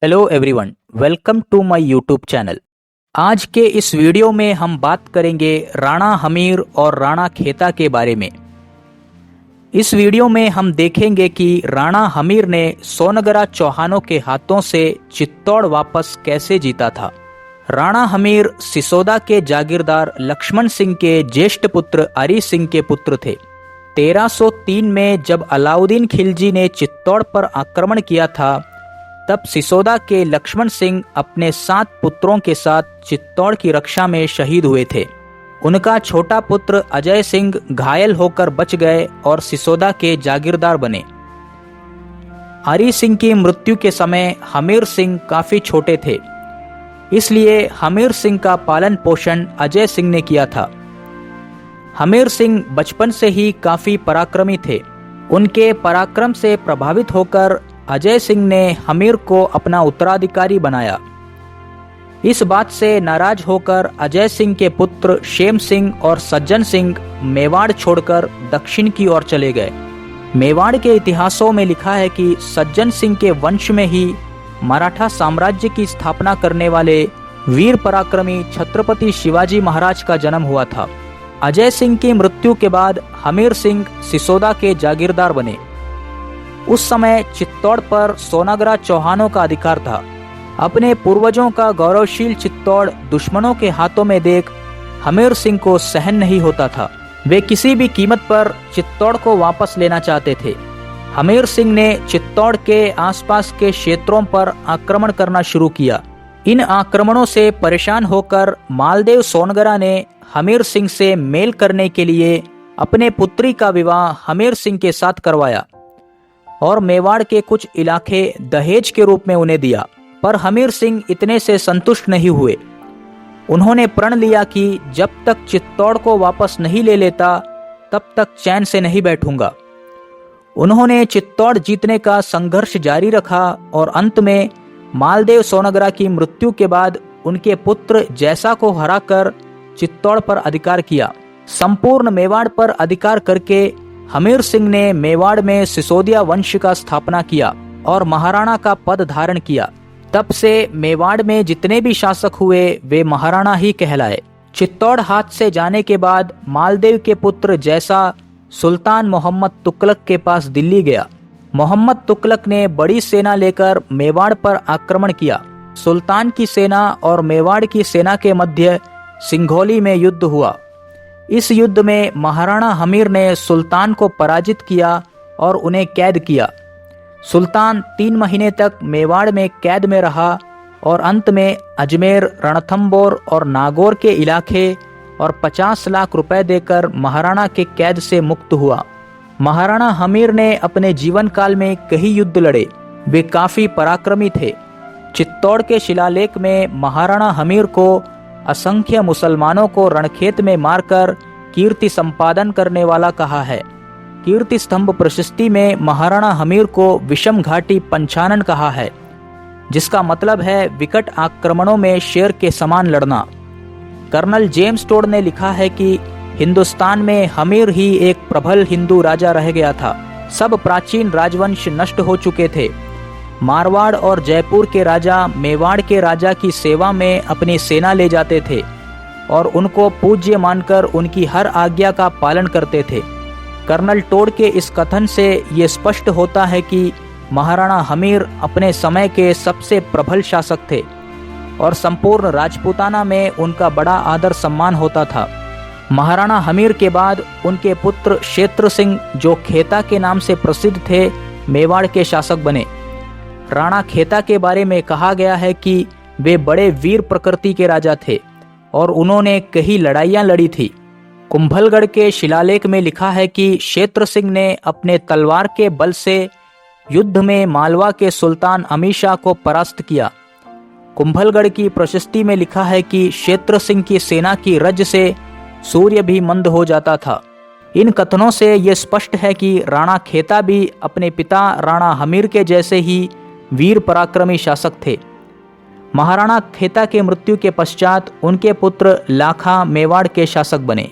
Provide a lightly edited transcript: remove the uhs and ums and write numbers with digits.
Hello everyone, welcome to my YouTube channel. आज के इस वीडियो में हम बात करेंगे राणा हमीर और राणा खेता के बारे में। इस वीडियो में हम देखेंगे कि राणा हमीर ने सोनगरा चौहानों के हाथों से चित्तौड़ वापस कैसे जीता था। राणा हमीर सिसोदा के जागीरदार लक्ष्मण सिंह के ज्येष्ठ पुत्र अरी सिंह के पुत्र थे। 1303 में जब अलाउद्दीन खिलजी ने चित्तौड़ पर आक्रमण किया था, तब सिसोदा के लक्ष्मण सिंह अपने 7 पुत्रों के साथ चित्तौड़ की रक्षा में शहीद हुए थे। उनका छोटा पुत्र अजय सिंह घायल होकर बच गए और सिसोदा के जागीरदार बने। अरी सिंह की मृत्यु के समय हमीर सिंह काफी छोटे थे, इसलिए हमीर सिंह का पालन पोषण अजय सिंह ने किया था। हमीर सिंह बचपन से ही काफी पराक्रमी थे। उनके पराक्रम से प्रभावित होकर अजय सिंह ने हमीर को अपना उत्तराधिकारी बनाया। इस बात से नाराज होकर अजय सिंह के पुत्र शेम सिंह और सज्जन सिंह मेवाड़ छोड़कर दक्षिण की ओर चले गए। मेवाड़ के इतिहासों में लिखा है कि सज्जन सिंह के वंश में ही मराठा साम्राज्य की स्थापना करने वाले वीर पराक्रमी छत्रपति शिवाजी महाराज का जन्म हुआ था। अजय सिंह की मृत्यु के बाद हमीर सिंह सिसोदा के जागीरदार बने। उस समय चित्तौड़ पर सोनगरा चौहानों का अधिकार था। अपने पूर्वजों का गौरवशील चित्तौड़ दुश्मनों के हाथों में देख हमीर सिंह को सहन नहीं होता था। वे किसी भी कीमत पर चित्तौड़ को वापस लेना चाहते थे। हमीर सिंह ने चित्तौड़ के आसपास के क्षेत्रों पर आक्रमण करना शुरू किया। इन आक्रमणों से परेशान होकर मालदेव सोनगरा ने हमीर सिंह से मेल करने के लिए अपने पुत्री का विवाह हमीर सिंह के साथ करवाया और मेवाड़ के कुछ इलाके दहेज के रूप में उन्हें दिया। पर हमीर सिंह इतने से संतुष्ट नहीं हुए। उन्होंने प्रण लिया कि जब तक चित्तौड़ को वापस नहीं ले लेता, तब तक चैन से नहीं बैठूंगा। उन्होंने चित्तौड़ जीतने का संघर्ष जारी रखा और अंत में मालदेव सोनगरा की मृत्यु के बाद उनके पुत्र जैसा को हराकर चित्तौड़ पर अधिकार किया। संपूर्ण मेवाड़ पर अधिकार करके हमीर सिंह ने मेवाड़ में सिसोदिया वंश का स्थापना किया और महाराणा का पद धारण किया। तब से मेवाड़ में जितने भी शासक हुए वे महाराणा ही कहलाए। चित्तौड़ हाथ से जाने के बाद मालदेव के पुत्र जैसा सुल्तान मोहम्मद तुगलक के पास दिल्ली गया। मोहम्मद तुगलक ने बड़ी सेना लेकर मेवाड़ पर आक्रमण किया। सुल्तान की सेना और मेवाड़ की सेना के मध्य सिंघोली में युद्ध हुआ। इस युद्ध में महाराणा हमीर ने सुल्तान को पराजित किया और उन्हें कैद किया। सुल्तान 3 महीने तक मेवाड़ में कैद में रहा और अंत में अजमेर, रणथंबोर और नागौर के इलाके और 50 लाख रुपए देकर महाराणा के कैद से मुक्त हुआ। महाराणा हमीर ने अपने जीवन काल में कई युद्ध लड़े। वे काफी पराक्रमी थे। चित्तौड़ के शिलालेख में महाराणा हमीर को असंख्य मुसलमानों को रणखेत में मारकर कीर्ति संपादन करने वाला कहा है। कीर्ति स्तंभ प्रशस्ति में महाराणा हमीर को विषम घाटी पंचानन कहा है, जिसका मतलब है विकट आक्रमणों में शेर के समान लड़ना। कर्नल जेम्स टोड ने लिखा है कि हिंदुस्तान में हमीर ही एक प्रबल हिंदू राजा रह गया था। सब प्राचीन राजवंश नष्ट हो चुके थे। मारवाड़ और जयपुर के राजा मेवाड़ के राजा की सेवा में अपनी सेना ले जाते थे और उनको पूज्य मानकर उनकी हर आज्ञा का पालन करते थे। कर्नल टोड के इस कथन से ये स्पष्ट होता है कि महाराणा हमीर अपने समय के सबसे प्रबल शासक थे और संपूर्ण राजपूताना में उनका बड़ा आदर सम्मान होता था। महाराणा हमीर के बाद उनके पुत्र क्षेत्र सिंह, जो खेता के नाम से प्रसिद्ध थे, मेवाड़ के शासक बने। राणा खेता के बारे में कहा गया है कि वे बड़े वीर प्रकृति के राजा थे और उन्होंने कई लड़ाइयां लड़ी थी। कुंभलगढ़ के शिलालेख में लिखा है कि क्षेत्र सिंह ने अपने तलवार के बल से युद्ध में मालवा के सुल्तान अमीशाह को परास्त किया। कुंभलगढ़ की प्रशस्ति में लिखा है कि क्षेत्र सिंह की सेना की रज से सूर्य भी मंद हो जाता था। इन कथनों से ये स्पष्ट है कि राणा खेता भी अपने पिता राणा हमीर के जैसे ही वीर पराक्रमी शासक थे। महाराणा खेता के मृत्यु के पश्चात उनके पुत्र लाखा मेवाड़ के शासक बने।